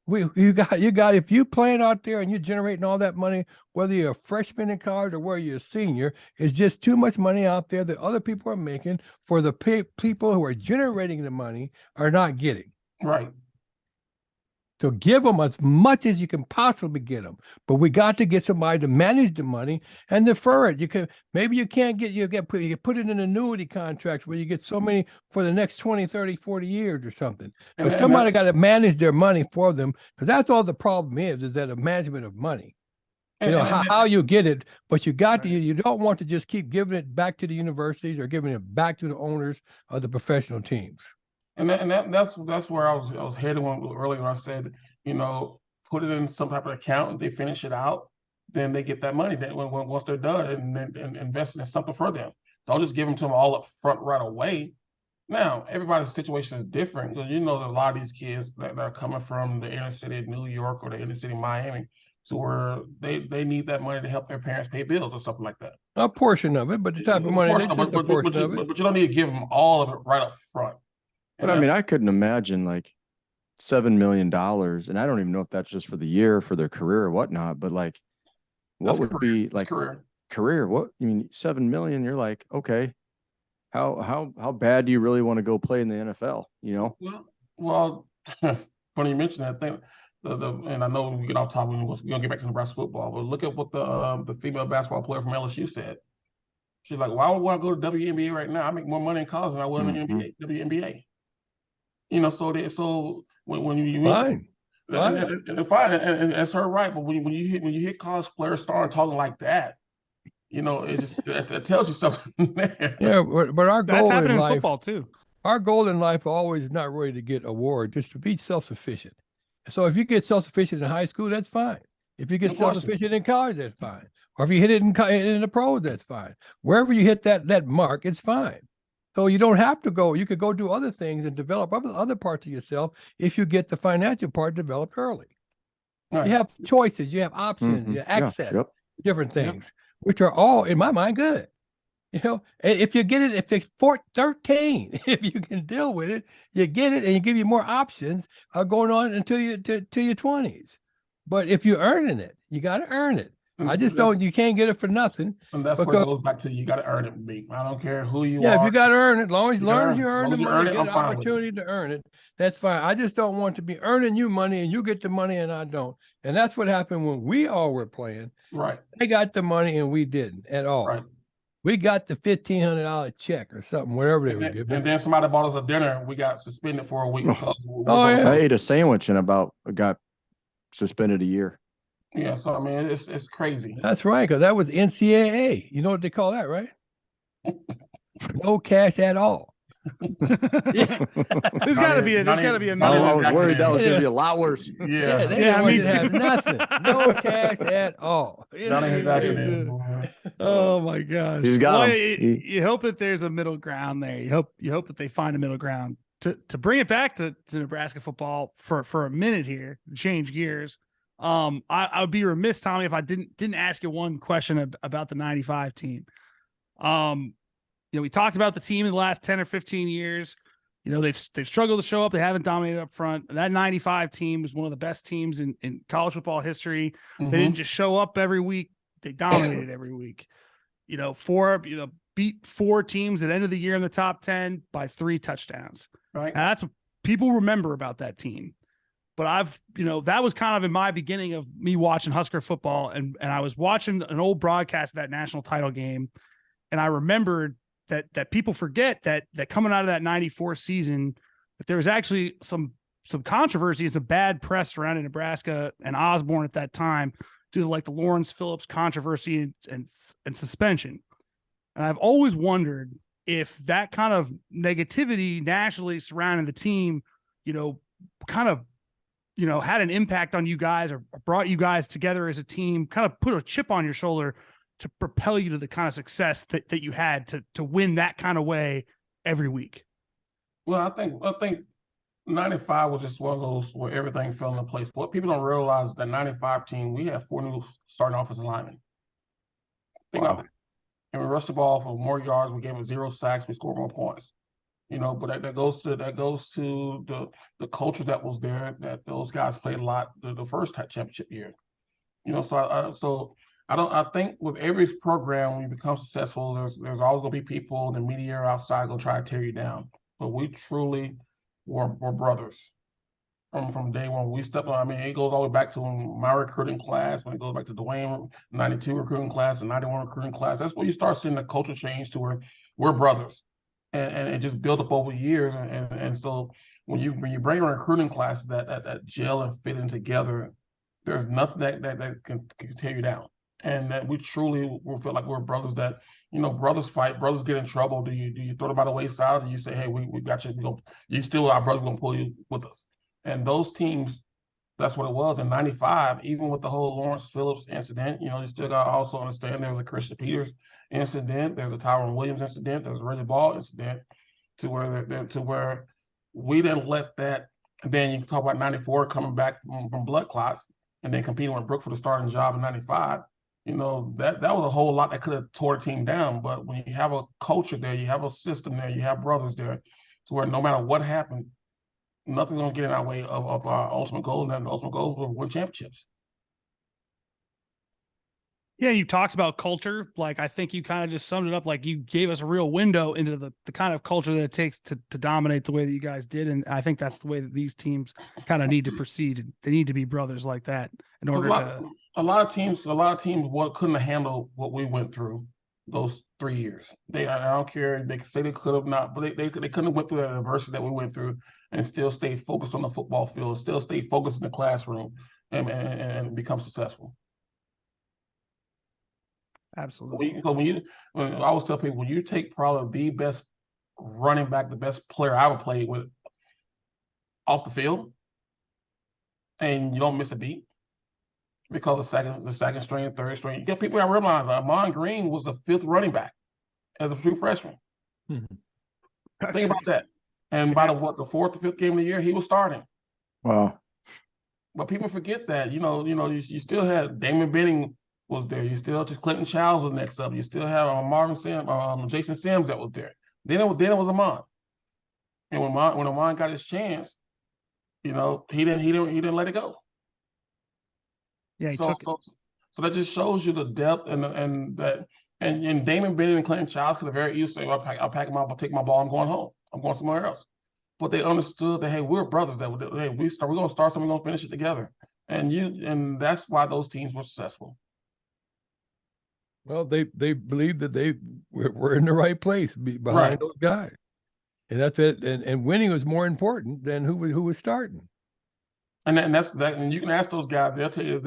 You got if you playing out there and you're generating all that money, whether you're a freshman in college or whether you're a senior, it's just too much money out there that other people are making for the people who are generating the money are not getting. Right. So give them as much as you can possibly get them, but we got to get somebody to manage the money and defer it. You put it in annuity contracts where you get so many for the next 20, 30, 40 years or something. But somebody got to manage their money for them, because that's all the problem is that a management of money. How you get it, but you don't want to just keep giving it back to the universities or giving it back to the owners of the professional teams. And that's where I was heading earlier when I said, put it in some type of account and they finish it out, then they get that money. Then once they're done, and invest in something for them. Don't just give them to them all up front right away. Now, everybody's situation is different. That a lot of these kids that are coming from the inner city of New York or the inner city of Miami, to where they need that money to help their parents pay bills or something like that. A portion of it, but the type of money, that's just a portion of it. But you don't need to give them all of it right up front. But I mean, I couldn't imagine like $7 million, and I don't even know if that's just for the year, for their career or whatnot, but like, what would be like career? What, I mean, 7 million, you're like, okay, how bad do you really want to go play in the NFL? You know? Well, funny you mentioned that thing. And I know we get off topic, we're gonna get back to Nebraska football, but look at what the female basketball player from LSU said. She's like, "Why would I go to WNBA right now? I make more money in college than I would in the WNBA." You know, so when you fine, and that's her right. But when you hit college players starting talking like that, you know, it tells you something. Yeah, but our goal that's happening in life, football too. Our goal in life always is not really to get awards, just to be self-sufficient. So if you get self-sufficient in high school, that's fine. If you get self-sufficient in college, that's fine. Or if you hit it in the pros, that's fine. Wherever you hit that mark, it's fine. So you don't have to go. You could go do other things and develop other parts of yourself if you get the financial part developed early. Right. You have choices. You have options. You have access to different things, which are all, in my mind, good. You know, if you get it, if it's 13, if you can deal with it, you get it, and you give you more options going on until your 20s. But if you're earning it, you got to earn it. I just don't. You can't get it for nothing. And that's what it goes back to. You got to earn it, B. I don't care who you are. Yeah, if you got to earn it, as long as you earn the money, get an opportunity to earn it, that's fine. I just don't want to be earning you money and you get the money and I don't. And that's what happened when we all were playing. Right. They got the money and we didn't at all. Right. We got the $1,500 check or something, whatever they were giving. And then somebody bought us a dinner and we got suspended for a week. I ate a sandwich and got suspended a year. Yeah, so I mean, it's crazy. That's right, because that was NCAA. You know what they call that, right? No cash at all. There's got to be another. I was worried that was going to be a lot worse. Yeah, they have nothing. No cash at all. Oh my gosh! He's got you hope that there's a middle ground there. You hope that they find a middle ground to bring it back to Nebraska football for a minute here. Change gears. I would be remiss, Tommie, if I didn't ask you one question about the '95 team. You know, we talked about the team in the last 10 or 15 years. You know, they've struggled to show up. They haven't dominated up front. That '95 team was one of the best teams in college football history. Mm-hmm. They didn't just show up every week. They dominated every week. You know, beat 4 teams at the end of the year in the top 10 by 3 touchdowns. Right. Now, that's what people remember about that team. But that was kind of in my beginning of me watching Husker football. And I was watching an old broadcast of that national title game. And I remembered that people forget that coming out of that 94 season, that there was actually some controversy and some bad press surrounding Nebraska and Osborne at that time due to like the Lawrence Phillips controversy and suspension. And I've always wondered if that kind of negativity nationally surrounding the team, you know, kind of, you know, had an impact on you guys or brought you guys together as a team, kind of put a chip on your shoulder to propel you to the kind of success that you had to win that kind of way every week. Well, I think 95 was just one of those where everything fell into place. But what people don't realize is that 95 team, we had 4 new starting offensive linemen. Think of it. And we rushed the ball for more yards. We gave them 0 sacks. We scored more points. You know, but that goes to the culture that was there. That those guys played a lot the first championship year. You know, I think with every program when you become successful, there's always gonna be people in the media or outside gonna try to tear you down. But we truly were brothers from day one. We stepped on. I mean, it goes all the way back to my recruiting class. When it goes back to Dwayne '92 recruiting class and '91 recruiting class, that's where you start seeing the culture change to where we're brothers. And it just built up over years, and so when you bring a recruiting class that gel and fit in together, there's nothing that can tear you down, and that we truly will feel like we're brothers. That, you know, brothers fight, brothers get in trouble. Do you throw them by the wayside, or you say, hey, we got you? You still our brother, gonna pull you with us. And those teams, that's what it was in '95. Even with the whole Lawrence Phillips incident, you know, you still got to also understand there was a Christian Peters incident, there's a Tyron Williams incident, there's a Reggie Ball incident, to where we didn't let that. And then you talk about '94 coming back from blood clots. and then competing with Brooke for the starting job in '95. That was a whole lot that could have tore the team down. But when you have a culture there, you have a system there, you have brothers there, to where no matter what happened, nothing's going to get in our way of our ultimate goal, and the ultimate goal is to win championships. Yeah, you talked about culture. Like, I think you kind of just summed it up. Like, you gave us a real window into the kind of culture that it takes to dominate the way that you guys did. And I think that's the way that these teams kind of need to proceed. They need to be brothers like that in order to. A lot of teams couldn't have handled what we went through those 3 years. I don't care. They could say they could have not, but they couldn't have went through that adversity that we went through and still stay focused on the football field, still stay focused in the classroom, and become successful. Absolutely. When I always tell people, when you take probably the best running back, the best player I ever played with off the field, and you don't miss a beat because the second string, third string, you get people that realize Ahman Green was the 5th running back as a true freshman. Think about that. And by the 4th or 5th game of the year, he was starting. Wow. But people forget that. You still had Damon Benning was there. You still just Clinton Childs was next up. You still have Marvin Sims, Jason Sims that was there. Then it was Ahman. And when Ahman got his chance, he didn't let it go. Yeah, he so that just shows you the depth and Damon Benning and Clinton Childs could have very easily say, I'll pack him up, I'll take my ball, I'm going home. I'm going somewhere else. But they understood that, hey, we're brothers. That hey, we're going to start something, we're going to finish it together. And that's why those teams were successful. Well, they believed that they were in the right place behind those guys, and that's it. And winning was more important than who was starting. And that's that. And you can ask those guys; they'll tell you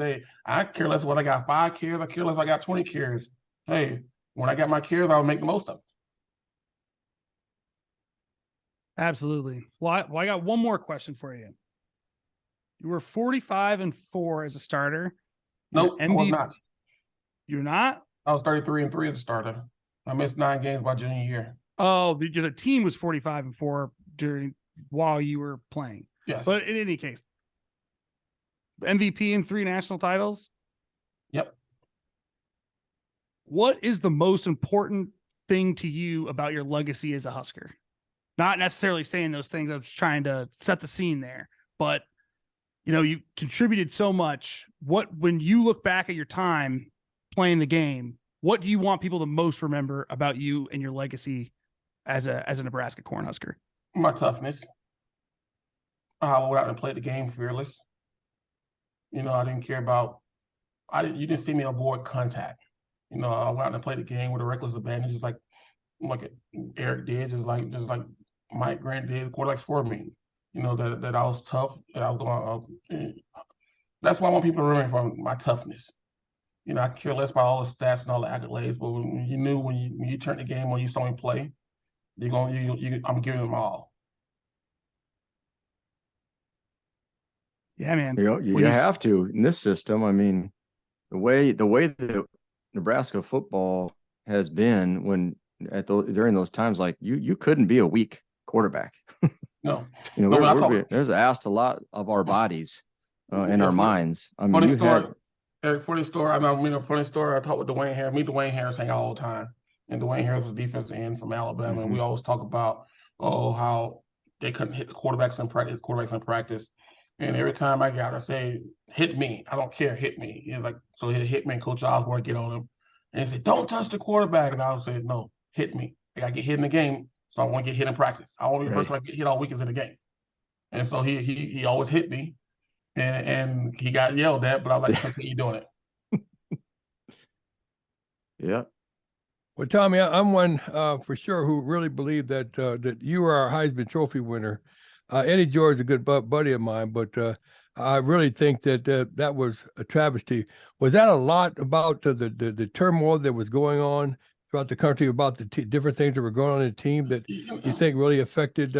I care less what I got 5 carries. I care less if I got 20 carries. Hey, when I got my carries, I'll make the most of it. Absolutely. Well, I got one more question for you. You were 45-4 as a starter. Nope, I was not. You're not? I was 33-3 as a starter. I missed 9 games my junior year. Oh, the team was 45-4 while you were playing. Yes. But in any case, MVP in 3 national titles. Yep. What is the most important thing to you about your legacy as a Husker? Not necessarily saying those things. I was trying to set the scene there, but you contributed so much. When you look back at your time playing the game, what do you want people to most remember about you and your legacy as a Nebraska Cornhusker? My toughness. I went out and played the game fearless. I didn't care about. You didn't see me avoid contact. I went out and played the game with a reckless advantage, just like Eric did, just like Mike Grant did, quarterbacks for me. That I was tough. That I was going. That's why I want people to remember from my toughness. I care less about all the stats and all the accolades, but when you turn the game on, you saw me play, I'm giving them all. Yeah, man. You have to in this system. I mean, the way that Nebraska football has been during those times, like you couldn't be a weak quarterback. No, there's asked a lot of our bodies in our minds. I mean, funny story. Eric, funny story. Funny story. I talked with Dwayne Harris. Me and Dwayne Harris hang out all the time. And Dwayne Harris was defensive end from Alabama. Mm-hmm. And we always talk about, how they couldn't hit the quarterbacks in practice. And every time I say, hit me. I don't care. Hit me. He's like, so he'll hit me and Coach Osborne get on him. And he said, don't touch the quarterback. And I would say, no, hit me. I got to get hit in the game. So I want to get hit in practice. I want to be the first one to get hit all weekends in the game. And so he always hit me. And he got yelled at, but I was like, continue doing it. Yeah. Well, Tommie, I'm one for sure who really believe that you are our Heisman Trophy winner. Eddie George is a good buddy of mine, but I really think that was a travesty. Was that a lot about the turmoil that was going on throughout the country, about the different things that were going on in the team that you think really affected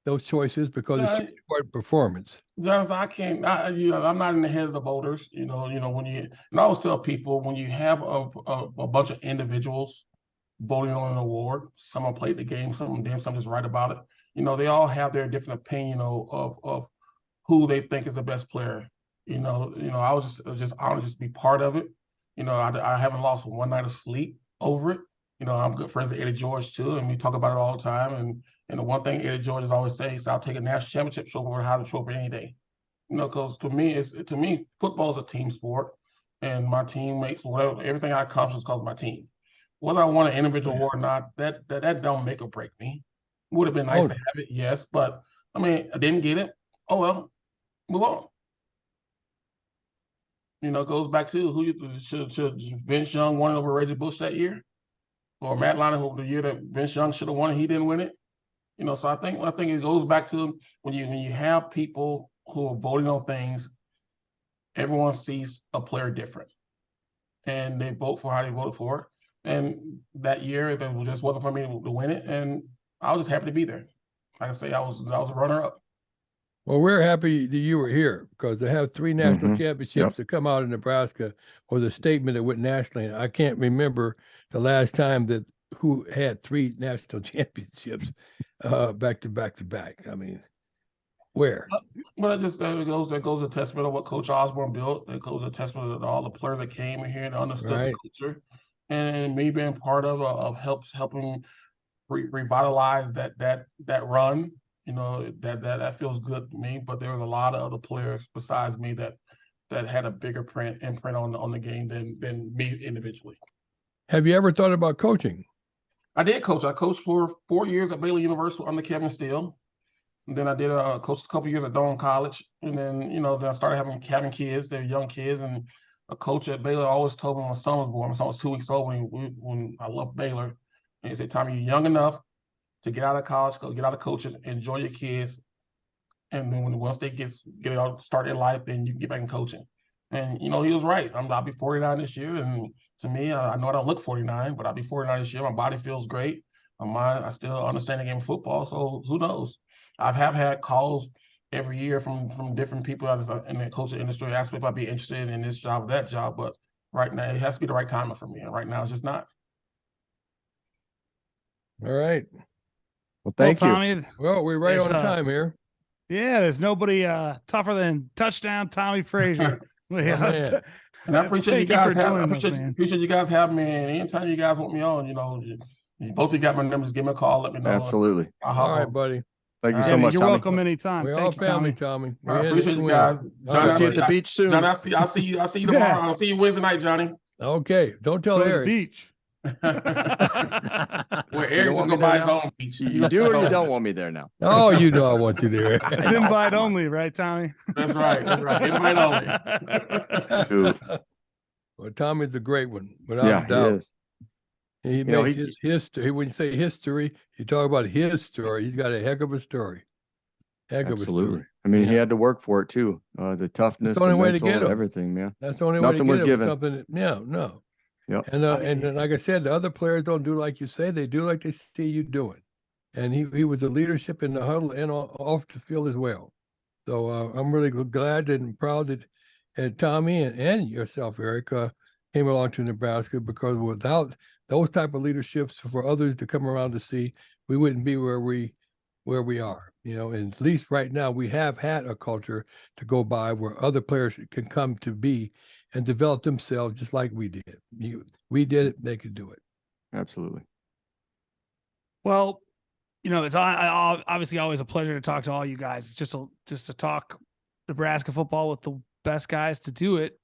those choices because it's quite performance? John, I'm not in the head of the voters. When and I always tell people, when you have a bunch of individuals voting on an award, someone played the game, some just write about it. They all have their different opinion of who they think is the best player. I was just honored to just be part of it. I haven't lost one night of sleep over it. I'm good friends with Eddie George too, and we talk about it all the time. And the one thing Eddie George is always saying is, "I'll take a national championship trophy over a Heisman Trophy any day." Because to me, football is a team sport, and my team makes everything I accomplish is because of my team. Whether I won an individual award or not, that don't make or break me. Would have been nice to have it, yes, but I mean, I didn't get it. Oh well, move on. It goes back to who should Vince Young won it over Reggie Bush that year, or Matt Leinart over the year that Vince Young should have won it, he didn't win it. So I think it goes back to when you have people who are voting on things, everyone sees a player different, and they vote for how they voted for it. And that year, it just wasn't for me to win it, and I was just happy to be there. Like I say, I was a runner-up. Well, we're happy that you were here, because to have 3 national championships to come out of Nebraska was a statement that went nationally. I can't remember the last time that who had 3 national championships back to back. I mean, where? But it goes a testament of what Coach Osborne built. It goes a testament of all the players that came in here and understood the culture, and me being part of helping revitalize that run. That feels good to me. But there was a lot of other players besides me that had a bigger imprint on the game than me individually. Have you ever thought about coaching? I did coach. I coached for 4 years at Baylor University under Kevin Steele. And then I did coached a couple years at Doane College. And then, then I started having kids. They're young kids. And a coach at Baylor always told me when my son was born, my son was 2 weeks old when I left Baylor. And he said, "Tommie, you're young enough to get out of college, get out of coaching, enjoy your kids. And then once they get out, start their life, then you can get back in coaching." And, he was right. I'll be 49 this year. And to me, I know I don't look 49, but I'll be 49 this year. My body feels great. My mind, I still understand the game of football. So who knows? I have had calls every year from different people in the coaching industry ask me if I'd be interested in this job or that job. But right now, it has to be the right timing for me. And right now, it's just not. All right. Well, thank you. Tommie, well, we're right on time here. Yeah, there's nobody tougher than touchdown Tommie Frazier. And I appreciate you guys appreciate you guys having me. And anytime you guys want me on, both of you got my numbers. Give me a call. Let me know. Absolutely. All right, buddy. Thank you so much, You're Tommie. welcome anytime. We're all family, Tommie. I appreciate you guys. John, I'll see you at the beach soon. John, I'll see you tomorrow. I'll see you Wednesday night, Johnny. Okay. Don't tell Eric. Beach. Well, Eric just gonna buy his own beach. You do or you don't want me there now? Oh, I want you there. It's invite only, right, Tommie? That's right. Invite only. Well, Tommie's a great one, without a doubt. He makes his history. When you say history, you talk about his story. He's got a heck of a story. Absolutely. I mean, he had to work for it too. The toughness, the only way to get everything, man. That's the only way to get was it. given. Something. No. Yep. And like I said, the other players don't do like you say. They do like they see you doing. And he was a leadership in the huddle and off the field as well. So I'm really glad and proud that Tommie and yourself, Eric, came along to Nebraska, because without those type of leaderships for others to come around to see, we wouldn't be where we are. And at least right now we have had a culture to go by where other players can come to be and develop themselves just like we did. We did it, they could do it. Absolutely. Well, it's obviously always a pleasure to talk to all you guys. It's just to talk Nebraska football with the best guys to do it.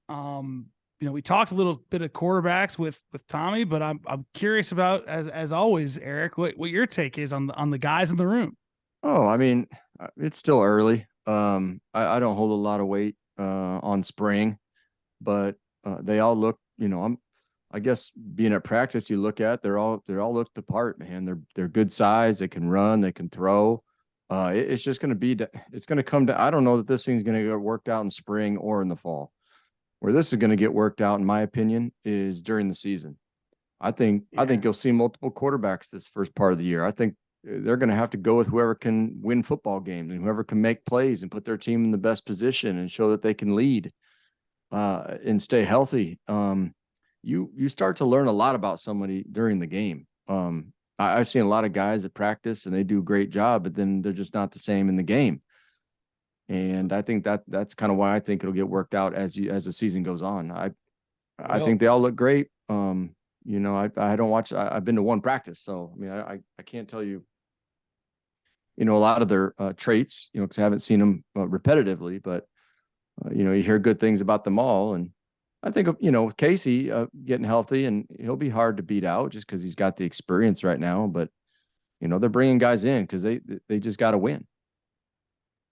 We talked a little bit of quarterbacks with Tommie, but I'm curious about, as always, Eric, what your take is on the guys in the room. Oh, I mean, it's still early. I don't hold a lot of weight on spring, but they all look, I guess being at practice, you look at, they're all looked the part, man. They're good size. They can run, they can throw. It's just going to it's going to come to, I don't know that this thing's going to get worked out in spring or in the fall. Where this is going to get worked out, in my opinion, is during the season. I think you'll see multiple quarterbacks this first part of the year. I think they're going to have to go with whoever can win football games and whoever can make plays and put their team in the best position and show that they can lead and stay healthy. You start to learn a lot about somebody during the game. I've seen a lot of guys at practice and they do a great job, but then they're just not the same in the game. And I think that's kind of why I think it'll get worked out as the season goes on. I Well- think they all look great. You know, I don't watch. I've been to one practice, so I mean, I can't tell you, you know, a lot of their traits, you know, because I haven't seen them repetitively. But you know, you hear good things about them all, and I think, you know, Casey getting healthy, and he'll be hard to beat out just because he's got the experience right now. But you know, they're bringing guys in because they just got to win.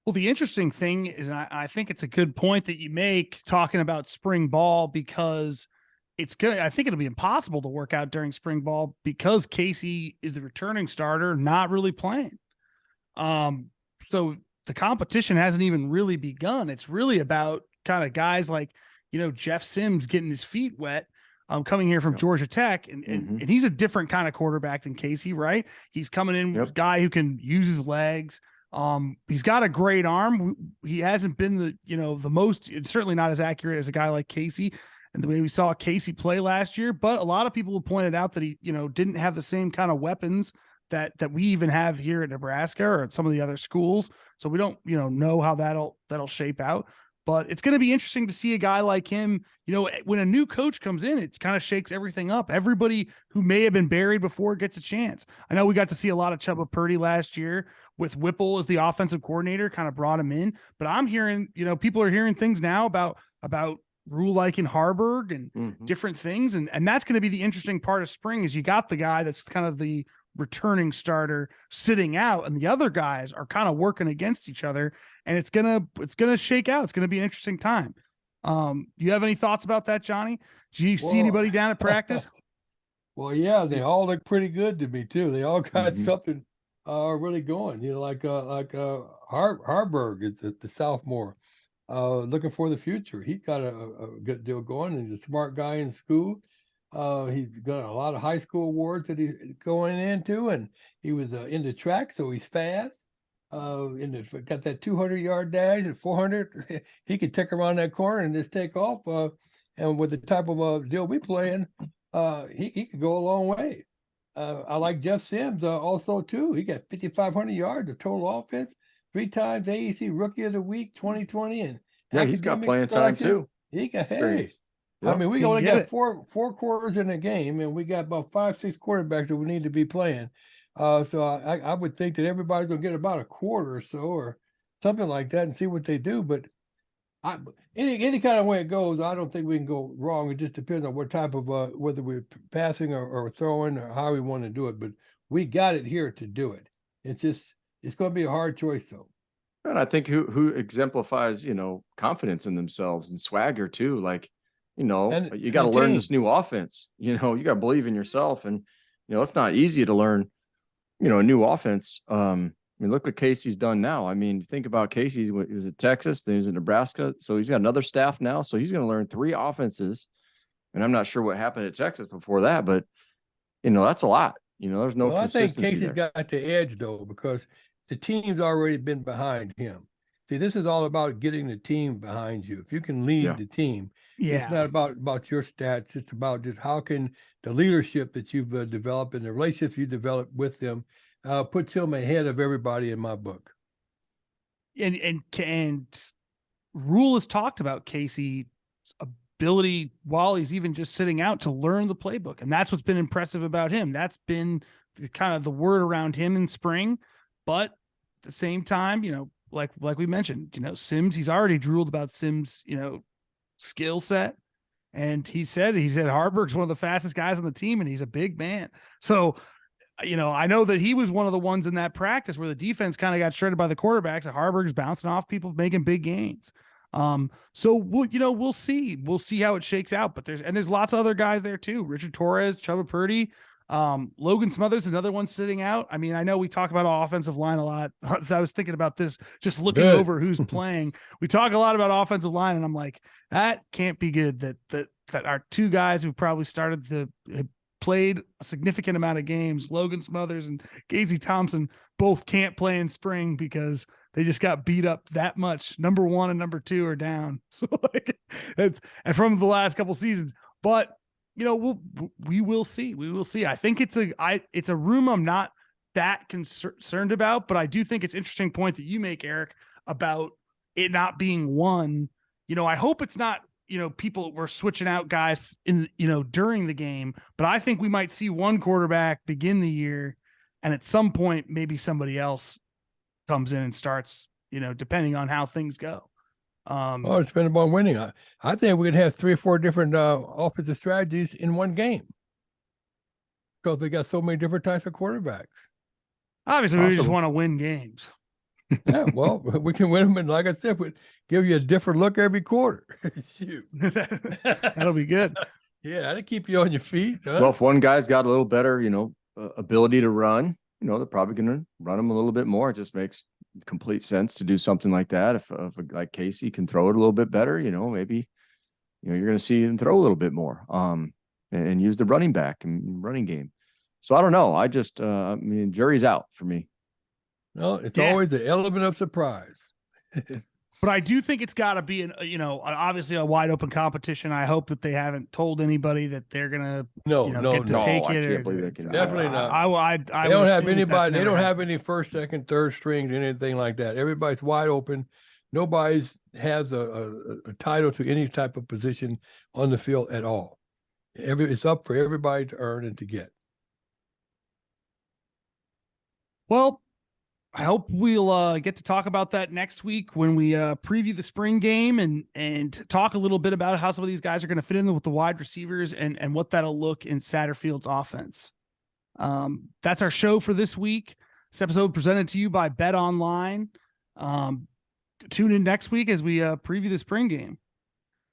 Well, the interesting thing is, and I think it's a good point that you make talking about spring ball, because it's good. I think it'll be impossible to work out during spring ball because Casey is the returning starter, not really playing. So the competition hasn't even really begun. It's really about kind of guys like, you know, Jeff Sims getting his feet wet, coming here from Georgia Tech, and he's a different kind of quarterback than Casey, right? He's coming in with a guy who can use his legs. He's got a great arm. He hasn't been the most, certainly not as accurate as a guy like Casey, and the way we saw Casey play last year. But a lot of people have pointed out that he, you know, didn't have the same kind of weapons that we even have here at Nebraska or at some of the other schools. So we don't, you know how that'll shape out. But it's going to be interesting to see a guy like him. You know, when a new coach comes in, it kind of shakes everything up. Everybody who may have been buried before gets a chance. I know we got to see a lot of Chubba Purdy last year with Whipple as the offensive coordinator, kind of brought him in. But I'm hearing, you know, people are hearing things now about Rule like in Harburg and different things. And that's going to be the interesting part of spring is you got the guy that's kind of the returning starter sitting out, and the other guys are kind of working against each other, and it's gonna shake out. It's gonna be an interesting time. Do you have any thoughts about that, Johnny? Do you see anybody down at practice? Well, yeah, they all look pretty good to me too. They all got something really going. You know, like Harburg, it's the sophomore, looking for the future. He's got a good deal going, and he's a smart guy in school. He's got a lot of high school awards that he's going into, and he was into track, so he's fast. Got that 200-yard dash at 400. He could tick around that corner and just take off. And with the type of deal we playing, he could go a long way. I like Jeff Sims also too. He got 5,500 yards of total offense, 3 times AEC Rookie of the Week 2020, and yeah, he's got playing time too. He got Experience. I mean, we He only get got it. four quarters in a game, and we got about 5-6 quarterbacks that we need to be playing. So I would think that everybody's gonna get about a quarter or so, or something like that, and see what they do. But any kind of way it goes, I don't think we can go wrong. It just depends on what type of whether we're passing or throwing or how we want to do it. But we got it here to do it. It's going to be a hard choice though. And I think who exemplifies, you know, confidence in themselves and swagger too. Like, you know, you got to learn this new offense. You know, you got to believe in yourself, and you know it's not easy to learn, you know, a new offense. I mean, look what Casey's done now. I mean, think about Casey. He was at Texas, then he's in Nebraska, so he's got another staff now. So he's going to learn 3 offenses, and I'm not sure what happened at Texas before that, but you know that's a lot. You know, there's no consistency. I think Casey's there. got the edge though, because the team's already been behind him. See, this is all about getting the team behind you. If you can lead the team, it's not about your stats. It's about just how can the leadership that you've developed and the relationships you develop with them puts him ahead of everybody in my book. And Rule has talked about Casey's ability while he's even just sitting out to learn the playbook, and that's what's been impressive about him. That's been kind of the word around him in spring, but at the same time, you know, like we mentioned, you know, Sims, he's already drooled about Sims, you know, skill set. And he said Harburg's one of the fastest guys on the team, and he's a big man. So, you know, I know that he was one of the ones in that practice where the defense kind of got shredded by the quarterbacks, and Harburg's bouncing off people making big gains. So we'll see how it shakes out, but there's lots of other guys there too. Richard Torres, Chubba Purdy, Logan Smothers, another one sitting out. I mean, I know we talk about offensive line a lot. I was thinking about this, just looking over who's playing. We talk a lot about offensive line, and I'm like, that can't be good. That our 2 guys who probably played a significant amount of games, Logan Smothers and Casey Thompson, both can't play in spring because they just got beat up that much. Number 1 and number 2 are down. So like and from the last couple seasons, but you know, we will see. We will see. I think it's a room I'm not that concerned about, but I do think it's an interesting point that you make, Eric, about it not being won. I hope it's not, people were switching out guys during the game, but I think we might see one quarterback begin the year, and at some point, maybe somebody else comes in and starts, depending on how things go. It's depending upon winning. I think we could have 3 or 4 different offensive strategies in one game because we got so many different types of quarterbacks. Obviously, we just want to win games. Yeah, well, we can win them, and like I said, we give you a different look every quarter. Shoot, that'll be good. Yeah, that'll keep you on your feet. Huh? Well, if one guy's got a little better, ability to run, they're probably going to run him a little bit more. It just makes complete sense to do something like that. If like Casey can throw it a little bit better, maybe, you're going to see him throw a little bit more, and use the running back and running game. So I don't know. I just, jury's out for me. No, it's always the element of surprise. But I do think it's got to be obviously a wide open competition. I hope that they haven't told anybody that they're gonna get to take I it. Can't believe they can. Definitely not. I they don't have anybody. They don't have any first, second, third strings, anything like that. Everybody's wide open. Nobody has a title to any type of position on the field at all. It's up for everybody to earn and to get. Well, I hope we'll get to talk about that next week when we preview the spring game and talk a little bit about how some of these guys are going to fit in with the wide receivers and what that'll look in Satterfield's offense. That's our show for this week. This episode presented to you by Bet Online. Tune in next week as we preview the spring game.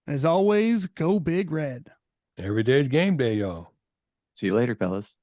And as always, go Big Red. Every day's game day, y'all. See you later, fellas.